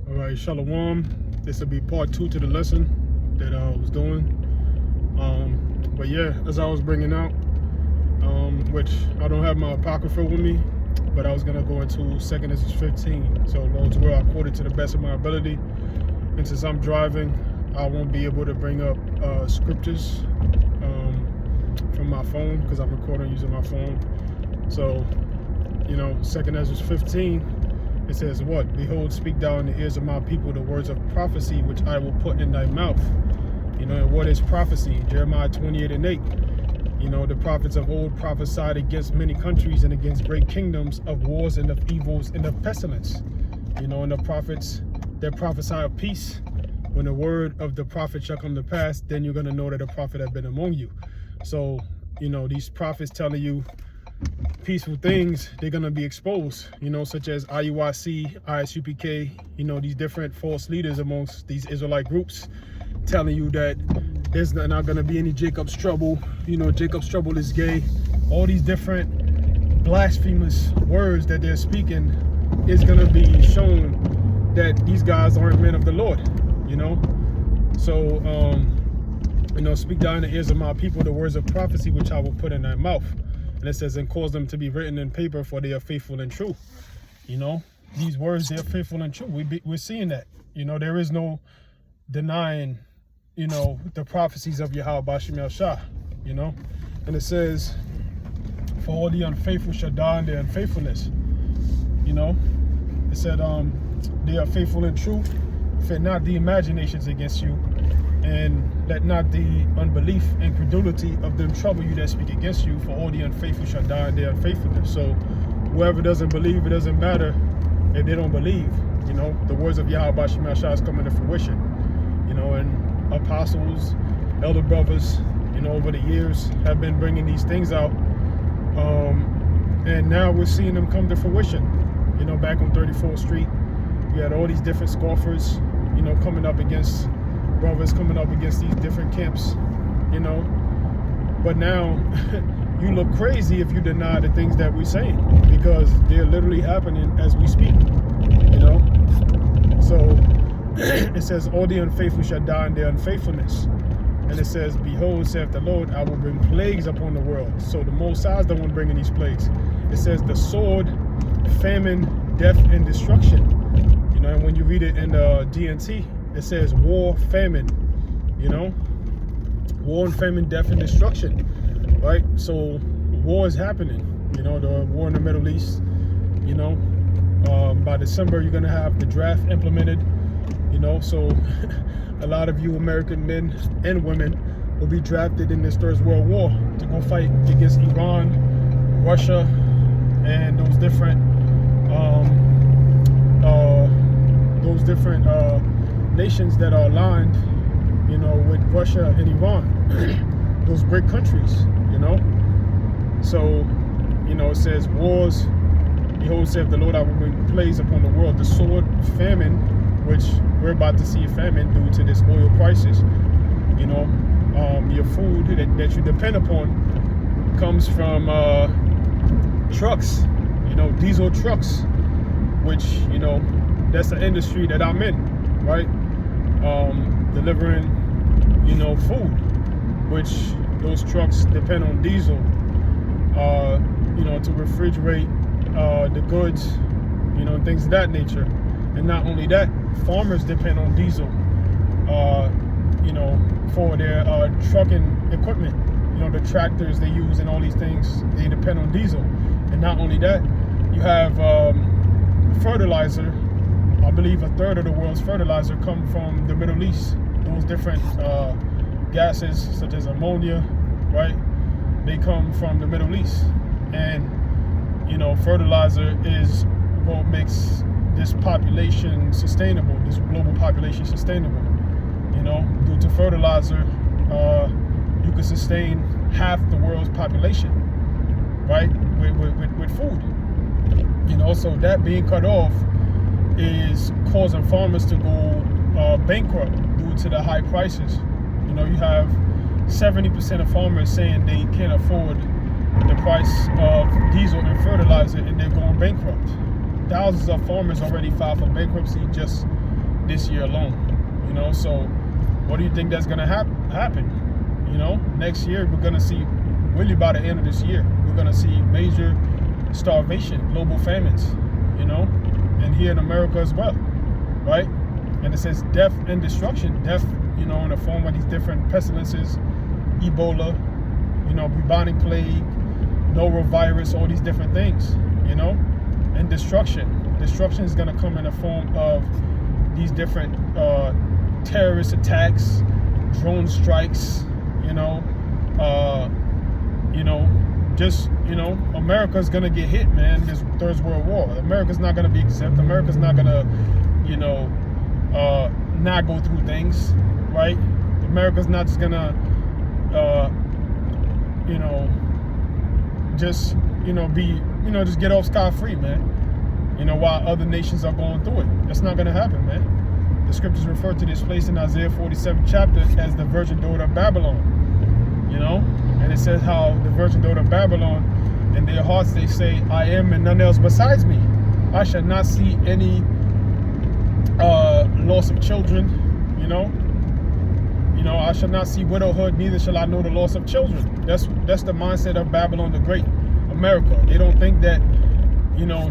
All right, Shalom. This will be part 2 to the lesson that I was doing. But yeah, as I was bringing out, which I don't have my apocrypha with me, but I was gonna go into 2 Ezra 15. So Lord's will, I quote it to the best of my ability. And since I'm driving, I won't be able to bring up scriptures from my phone because I'm recording using my phone. So, 2 Ezra 15. It says what? Behold, speak thou in the ears of my people the words of prophecy which I will put in thy mouth. And what is prophecy? Jeremiah 28:8. The prophets of old prophesied against many countries and against great kingdoms of wars and of evils and of pestilence. And the prophets that prophesy of peace. When the word of the prophet shall come to pass, then you're going to know that a prophet has been among you. So, these prophets telling you peaceful things, they're going to be exposed, such as IUIC, ISUPK, these different false leaders amongst these Israelite groups telling you that there's not going to be any Jacob's trouble, Jacob's trouble is gay. All these different blasphemous words that they're speaking is going to be shown that these guys aren't men of the Lord, So, speak thou in the ears of my people the words of prophecy which I will put in thy mouth. And it says, and cause them to be written in paper, for they are faithful and true. These words, they're faithful and true. We're seeing that. There is no denying, the prophecies of Yahweh Bashim Yahshua, And it says, for all the unfaithful shall die in their unfaithfulness. It said, they are faithful and true. Fear not the imaginations against you, and let not the unbelief and credulity of them trouble you that speak against you, for all the unfaithful shall die in their unfaithfulness. So whoever doesn't believe, it doesn't matter if they don't believe. The words of Yahweh Bashim Yahshua is coming to fruition. And apostles, elder brothers, over the years have been bringing these things out. And now we're seeing them come to fruition. Back on 34th Street, you had all these different scoffers, coming up against brothers, coming up against these different camps, But now you look crazy if you deny the things that we're saying, because they're literally happening as we speak, So it says, all the unfaithful shall die in their unfaithfulness. And it says, behold, saith the Lord, I will bring plagues upon the world. So the Most High is the one bringing these plagues. It says the sword, famine, death, and destruction. And when you read it in the DNT, it says war, famine, war and famine, death, and destruction, right? So war is happening, the war in the Middle East, by December, you're going to have the draft implemented, so a lot of you American men and women will be drafted in this Third World War to go fight against Iran, Russia, and those different nations that are aligned, with Russia and Iran, those great countries, So, it says wars. Behold, saith the Lord, I will bring plagues upon the world. The sword, famine, which we're about to see a famine due to this oil prices. Your food that you depend upon comes from trucks, diesel trucks, which, that's the industry that I'm in, right? Delivering, food, which those trucks depend on diesel, to refrigerate the goods, things of that nature. And not only that, farmers depend on diesel, for their trucking equipment. The tractors they use and all these things, they depend on diesel. And not only that, you have fertilizer. I believe a third of the world's fertilizer come from the Middle East. Those different gases, such as ammonia, right? They come from the Middle East. And, fertilizer is what makes this population sustainable, this global population sustainable. Due to fertilizer, you could sustain half the world's population, right? With food. So that being cut off is causing farmers to go bankrupt due to the high prices. You have 70% of farmers saying they can't afford the price of diesel and fertilizer, and they're going bankrupt. Thousands of farmers already filed for bankruptcy just this year alone. You know, so what do you think that's gonna happen? You know, next year we're gonna see, really by the end of this year, we're gonna see major starvation, global famines. You know, and here in America as well, right? And it says death and destruction. Death, you know, in the form of these different pestilences, Ebola, you know, bubonic plague, norovirus, all these different things, you know, and destruction. Destruction is going to come in the form of these different terrorist attacks, drone strikes, just, America's going to get hit, man, this Third World War. America's not going to be exempt. America's not going to, not go through things, right? America's not just going to, just get off scot-free, man. While other nations are going through it. That's not going to happen, man. The scriptures refer to this place in Isaiah 47 chapter as the virgin daughter of Babylon. And it says how the virgin daughter of Babylon, in their hearts they say, I am and none else besides me. I shall not see any loss of children, I shall not see widowhood, neither shall I know the loss of children. That's the mindset of Babylon the Great, America. They don't think that,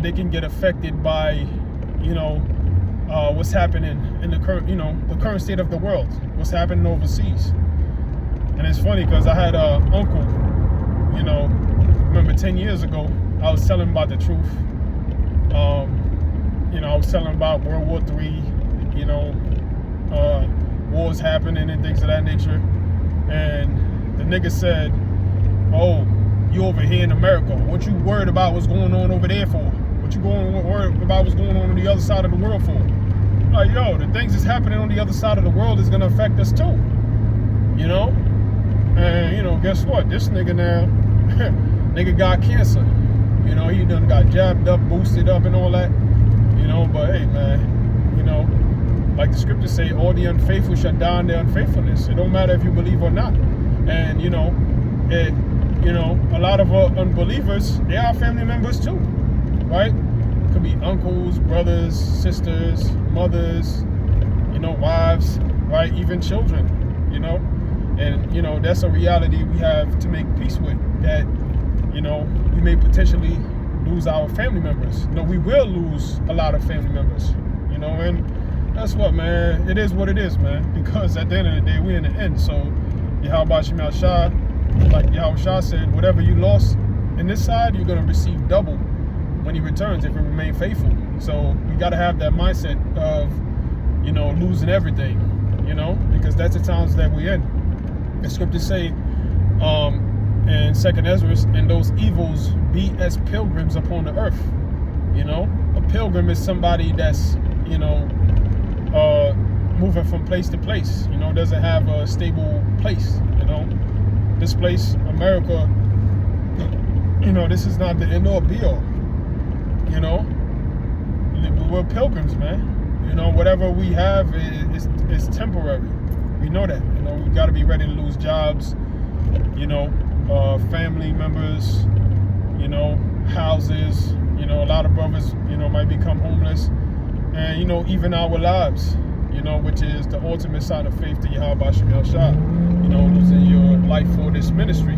they can get affected by, what's happening in the current, the current state of the world, what's happening overseas. And it's funny because I had an uncle, remember 10 years ago, I was telling him about the truth. I was telling him about World War III, wars happening and things of that nature. And the nigga said, oh, you over here in America, what you worried about what's going on over there for? What you worried about what's going on the other side of the world for? Like, yo, the things that's happening on the other side of the world is gonna affect us too. And guess what? This nigga now, nigga got cancer. He done got jabbed up, boosted up and all that. But hey, man, like the scriptures say, all the unfaithful shall die in their unfaithfulness. It don't matter if you believe or not. And a lot of unbelievers, they are family members too, right? Could be uncles, brothers, sisters, mothers, wives, right? Even children, and that's a reality we have to make peace with, that, we may potentially lose our family members. We will lose a lot of family members, and that's what, man, it is what it is, man, because at the end of the day, we're in the end. So, Yahweh Shemal Shah, like Yahweh Shah said, whatever you lost in this side, you're going to receive double when he returns if you remain faithful. So we got to have that mindset of, losing everything, because that's the times that we're in. The scriptures say in 2nd Ezra, and those evils be as pilgrims upon the earth. A pilgrim is somebody that's, moving from place to place, doesn't have a stable place, This place, America, this is not the end all be all, We're pilgrims, man. Whatever we have is temporary. We know that. We got to be ready to lose jobs, family members, houses. A lot of brothers, might become homeless, and even our lives, which is the ultimate sign of faith to Yahweh Shemal Shah. Losing your life for this ministry.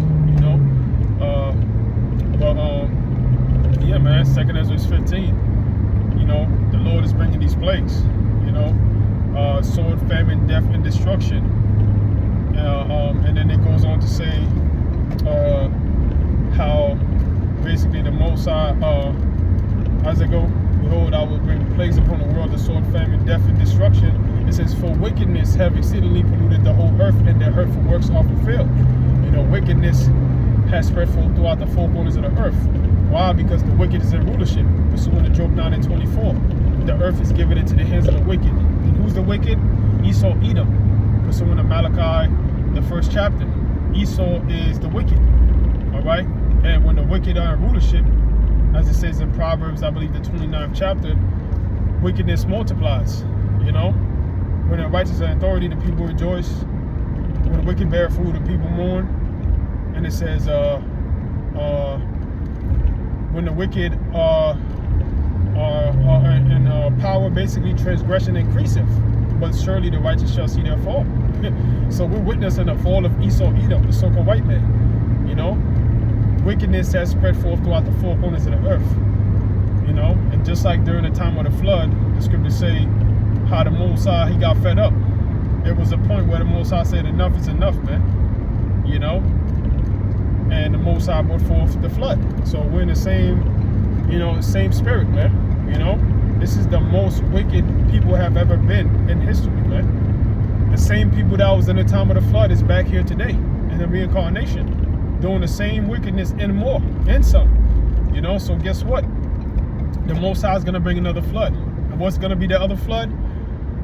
Yeah, man. 2nd Ezra 15. The Lord is bringing these plagues. Sword, famine, death, and destruction. And then it goes on to say how basically the Most High, as I go, behold, I will bring plagues upon the world, the sword, famine, death, and destruction. It says, for wickedness have exceedingly polluted the whole earth, and their hurtful works are fulfilled. Wickedness has spread forth throughout the four corners of the earth. Why? Because the wicked is in rulership. Pursuant to Job 9:24. The earth is given into the hands of the wicked. And who's the wicked? Esau, Edom. Pursuant to Malachi, the 1st chapter. Esau is the wicked. All right? And when the wicked are in rulership, as it says in Proverbs, I believe the 29th chapter, wickedness multiplies. When the righteous are in authority, the people rejoice. When the wicked bear fruit, the people mourn. And it says, when the wicked are in power, basically transgression increaseth. but surely the righteous shall see their fall. So we're witnessing the fall of Esau, Edom, the so-called white man. You know, wickedness has spread forth throughout the four corners of the earth. You know, and just like during the time of the flood, the scriptures say how the Most High, he got fed up. There was a point where the Most High said, enough is enough, man. You know, and the Most High brought forth the flood. So we're in the same, you know, same spirit, man. You know, this is the most wicked people have ever been in history, man. The same people that was in the time of the flood is back here today in the reincarnation, doing the same wickedness and more, and some. You know, so guess what? The Most High is going to bring another flood. And what's going to be the other flood?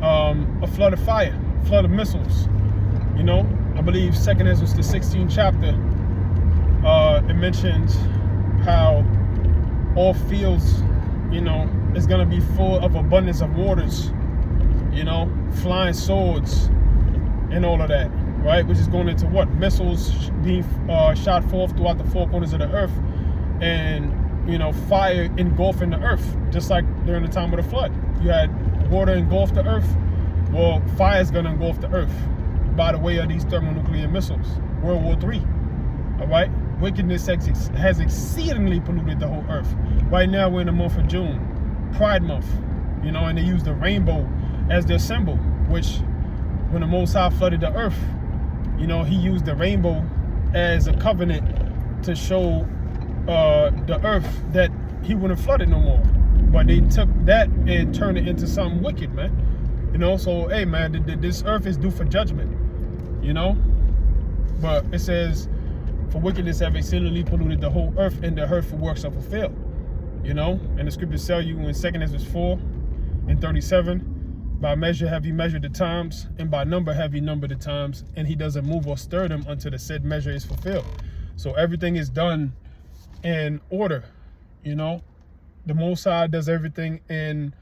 A flood of fire, flood of missiles. You know, I believe 2nd Ezra, the 16th chapter, it mentions how all fields, you know, is going to be full of abundance of waters, you know, flying swords and all of that, right? Which is going into what? Missiles being shot forth throughout the four corners of the earth, and you know, fire engulfing the earth, just like during the time of the flood. You had water engulf the earth. Well, fire is going to engulf the earth by the way of these thermonuclear missiles. World War III. All right? Wickedness has exceedingly polluted the whole earth. Right now, we're in the month of June, Pride Month, you know, and they use the rainbow as their symbol, which when the Most High flooded the earth, you know, he used the rainbow as a covenant to show the earth that he wouldn't flood it no more. But they took that and turned it into something wicked, man. You know, so hey, man, this earth is due for judgment. You know, but it says, for wickedness have exceedingly polluted the whole earth, and the hurtful works are fulfilled. You know, and the scriptures tell you in 2nd Ezra 4:37, by measure have he measured the times, and by number have he numbered the times, and he doesn't move or stir them until the said measure is fulfilled. So everything is done in order. You know, the Most High does everything in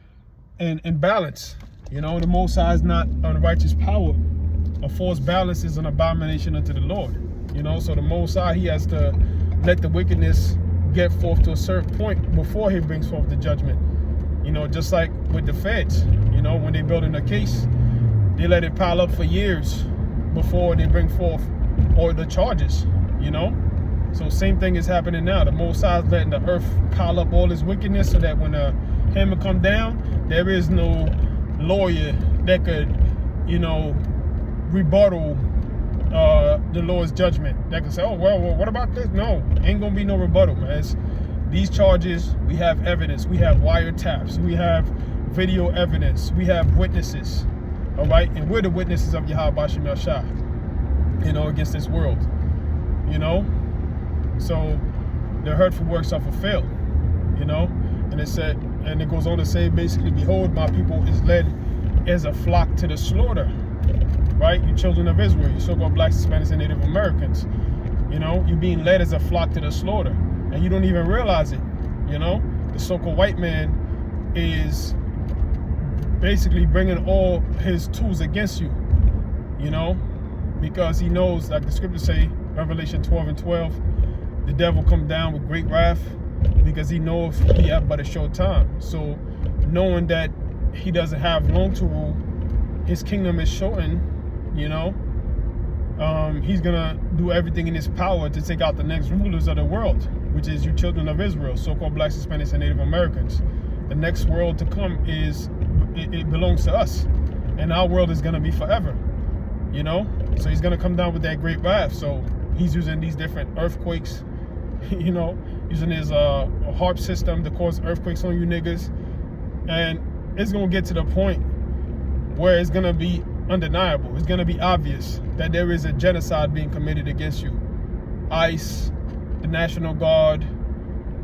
balance. You know, the Most High is not unrighteous power. A false balance is an abomination unto the Lord. You know, so the Most High, he has to let the wickedness get forth to a certain point before he brings forth the judgment. You know, just like with the feds, you know, when they building a case, they let it pile up for years before they bring forth all the charges, you know. So same thing is happening now. The Most High is letting the earth pile up all this wickedness so that when the hammer come down, there is no lawyer that could, you know, rebuttal the Lord's judgment. That could say, oh, well, what about this? No, ain't gonna be no rebuttal, man. These charges, we have evidence. We have wiretaps. We have video evidence. We have witnesses, all right? And we're the witnesses of Yahweh Shem Shah, you know, against this world, you know? So the hurtful works are fulfilled, you know? And it said, and it goes on to say, basically, behold, my people is led as a flock to the slaughter, right? You children of Israel, you so-called blacks, Hispanics, and Native Americans, you know? You're being led as a flock to the slaughter, and you don't even realize it, you know? The so-called white man is basically bringing all his tools against you, you know? Because he knows, like the scriptures say, Revelation 12:12, the devil come down with great wrath because he knows he have but a short time. So knowing that he doesn't have long to rule, his kingdom is shortened, you know, he's gonna do everything in his power to take out the next rulers of the world, which is you children of Israel, so-called blacks, Hispanics, and Native Americans. The next world to come it belongs to us, and our world is gonna be forever, you know. So he's gonna come down with that great wrath. So he's using these different earthquakes, you know, using his harp system to cause earthquakes on you niggas. And it's gonna get to the point where it's gonna be undeniable. It's gonna be obvious that there is a genocide being committed against you. ICE, the National Guard,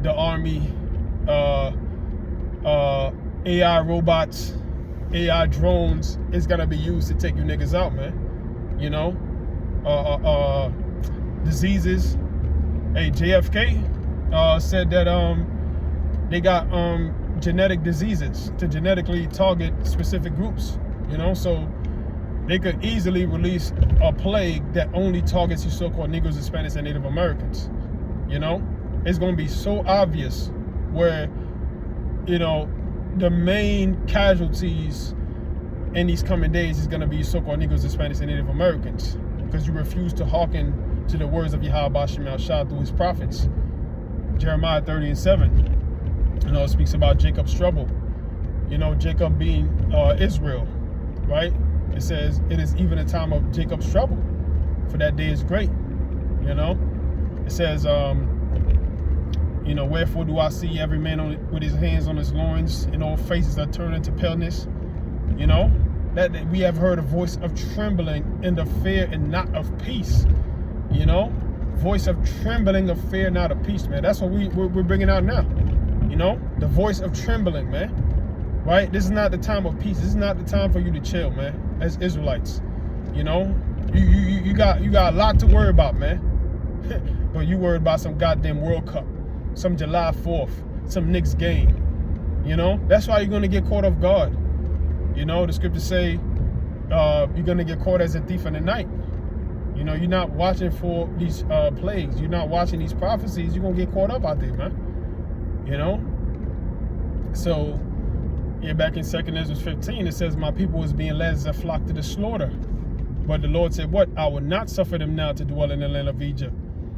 the Army, AI robots, AI drones is gonna be used to take you niggas out, man. You know, diseases. Hey, JFK said that they got genetic diseases to genetically target specific groups, you know, so they could easily release a plague that only targets you so-called Negroes, Hispanics, and Native Americans, you know. It's going to be so obvious where, you know, the main casualties in these coming days is going to be so-called Negroes, Hispanics, and Native Americans, because you refuse to hearken to the words of Yahweh Shem Shah through his prophets. Jeremiah 30:7, it speaks about Jacob's trouble. Jacob being Israel, right? It says, it is even a time of Jacob's trouble, for that day is great. It says, wherefore do I see every man with his hands on his loins, and all faces are turned into paleness. That we have heard a voice of trembling and of fear and not of peace. Voice of trembling, of fear, not of peace, man. That's what we're bringing out now. The voice of trembling, man. Right? This is not the time of peace. This is not the time for you to chill, man. As Israelites, you got a lot to worry about, man. But you worried about some goddamn World Cup, some July 4th, some Knicks game. That's why you're gonna get caught off guard. The scriptures say you're gonna get caught as a thief in the night. You're not watching for these plagues. You're not watching these prophecies. You're gonna get caught up out there, man. So, back in 2 Ezra 15, it says, my people is being led as a flock to the slaughter. But the Lord said, what? I will not suffer them now to dwell in the land of Egypt,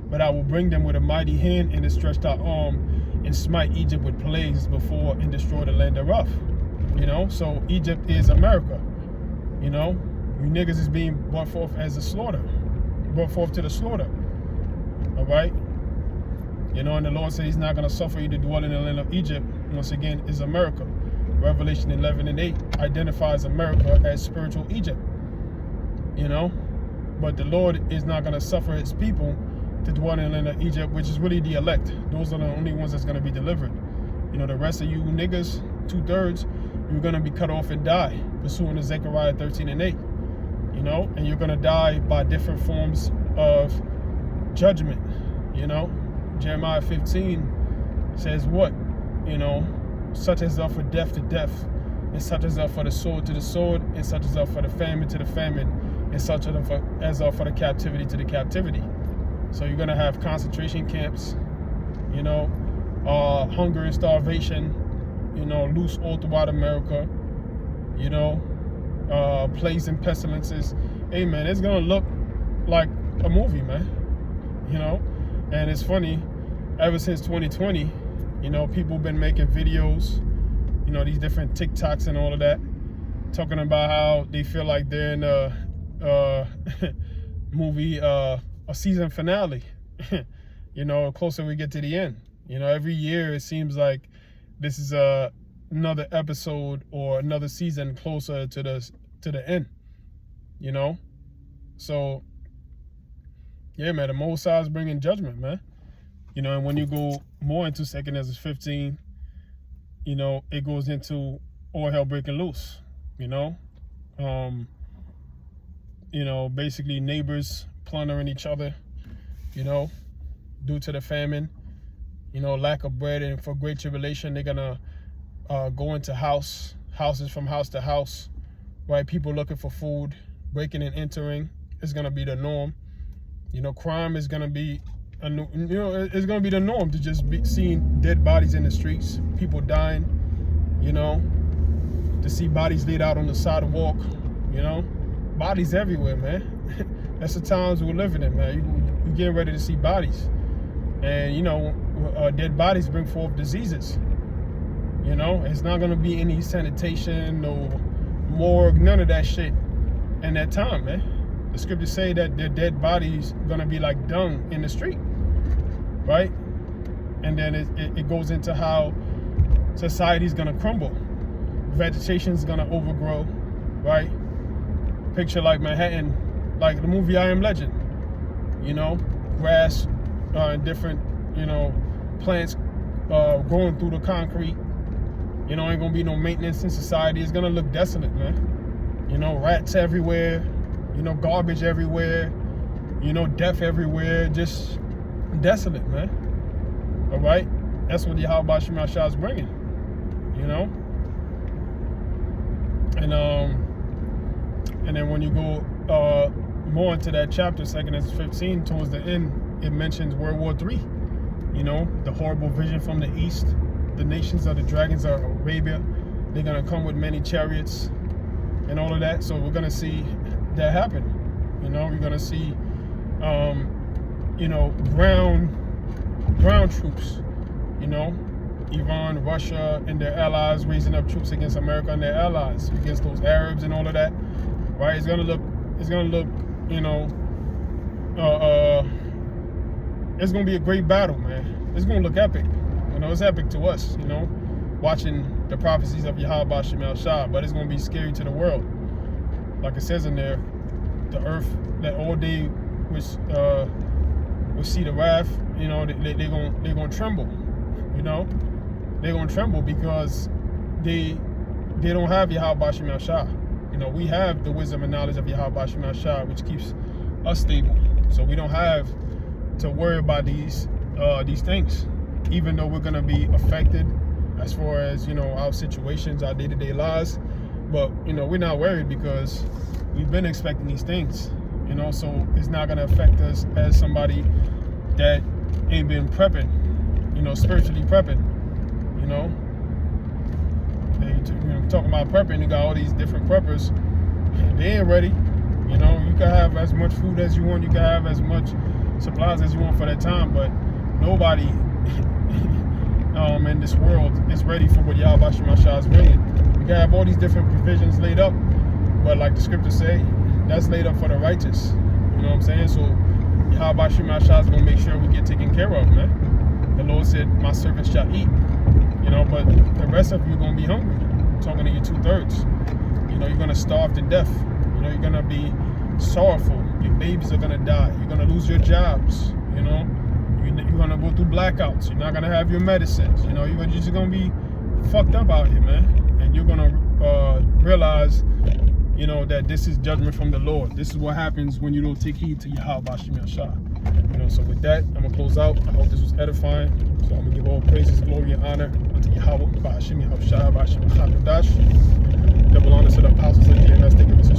but I will bring them with a mighty hand and a stretched out arm, and smite Egypt with plagues before, and destroy the land thereof. So Egypt is America. You niggas is being brought forth as a slaughter, brought forth to the slaughter. All right. And the Lord said he's not going to suffer you to dwell in the land of Egypt. Once again, is America. Revelation 11:8 identifies America as spiritual Egypt. But the Lord is not going to suffer his people to dwell in the land of Egypt, which is really the elect. Those are the only ones that's going to be delivered. The rest of you niggas, 2/3, you're going to be cut off and die, pursuant to Zechariah 13:8. And you're going to die by different forms of judgment. Jeremiah 15 says what? Such as are for death to death, and such as are for the sword to the sword, and such as are for the famine to the famine, and such as are for the captivity to the captivity. So you're going to have concentration camps, hunger and starvation, loose all throughout America, plagues and pestilences. Hey, man, it's going to look like a movie, man. And it's funny, ever since 2020, people been making videos, these different TikToks and all of that, talking about how they feel like they're in a movie, a season finale. Closer we get to the end. Every year it seems like this is another episode or another season closer to the end. So yeah, man, the Most High is bringing judgment, man. And when you go more into 2 Ezra 15, it goes into all hell breaking loose. Basically neighbors plundering each other, due to the famine, lack of bread, and for great tribulation, they're gonna go into houses from house to house, right? People looking for food, breaking and entering is gonna be the norm. Crime is gonna be it's gonna be the norm, to just be seeing dead bodies in the streets, people dying, to see bodies laid out on the sidewalk, bodies everywhere, man. That's the times we're living in, man. You're getting ready to see bodies, and dead bodies bring forth diseases. It's not gonna be any sanitation, no morgue, none of that shit in that time, man. The scriptures say that their dead bodies gonna be like dung in the street, right? And then it goes into how society's gonna crumble, vegetation's gonna overgrow, right? Picture like Manhattan, like the movie I Am Legend. Grass and different, plants growing through the concrete. Ain't gonna be no maintenance in society. It's gonna look desolate, man. Rats everywhere. Garbage everywhere, death everywhere, just desolate, man. All right? That's what Yahweh Shem Shah is bringing, And then when you go more into that chapter, 2 Ezra 15, towards the end, it mentions World War III. The horrible vision from the east, the nations of the dragons of Arabia, they're going to come with many chariots, and all of that. So we're gonna see that happen. You know, we're gonna see, you know, ground troops. You know, Iran, Russia, and their allies raising up troops against America and their allies, against those Arabs and all of that. Right? It's gonna look, you know, it's gonna be a great battle, man. It's gonna look epic. You know, it's epic to us, you know, watching the prophecies of Yahweh Ba'Shem El Shah, but it's gonna be scary to the world. Like it says in there, the earth that all day will see the wrath, you know, they're gonna tremble, you know. They're gonna tremble because they don't have Yahweh Ba'Shem El Shah. You know, we have the wisdom and knowledge of Yahweh Ba'Shem El Shah, which keeps us stable. So we don't have to worry about these things, even though we're gonna be affected as far as, you know, our situations, our day-to-day lives. But, you know, we're not worried because we've been expecting these things, you know, so it's not gonna affect us as somebody that ain't been prepping, you know, spiritually prepping, you know. Talking about prepping, you got all these different preppers, they ain't ready. You know, you can have as much food as you want, you can have as much supplies as you want for that time, but nobody in this world is ready for what Yahweh Ba'Shem El Shah is bringing. You can have all these different provisions laid up, but like the scriptures say, that's laid up for the righteous. You know what I'm saying? So Yahweh Ba'Shem El Shah is going to make sure we get taken care of, man. The Lord said, my servants shall eat. You know, but the rest of you are going to be hungry. I'm talking to you 2/3. You know, you're going to starve to death. You know, you're going to be sorrowful. Your babies are going to die. You're going to lose your jobs. You know, you're going to go through blackouts. You're not going to have your medicines. You know, you're just going to be fucked up out here, man. And you're going to realize, you know, that this is judgment from the Lord. This is what happens when you don't take heed to Yahweh Ba'Shem El Shah. You know, so with that, I'm going to close out. I hope this was edifying. So I'm going to give all praises, glory, and honor unto Yahweh Ba'Shem El Shah, Ba'Shem El Shah. Double honor to the apostles of GMS. They give us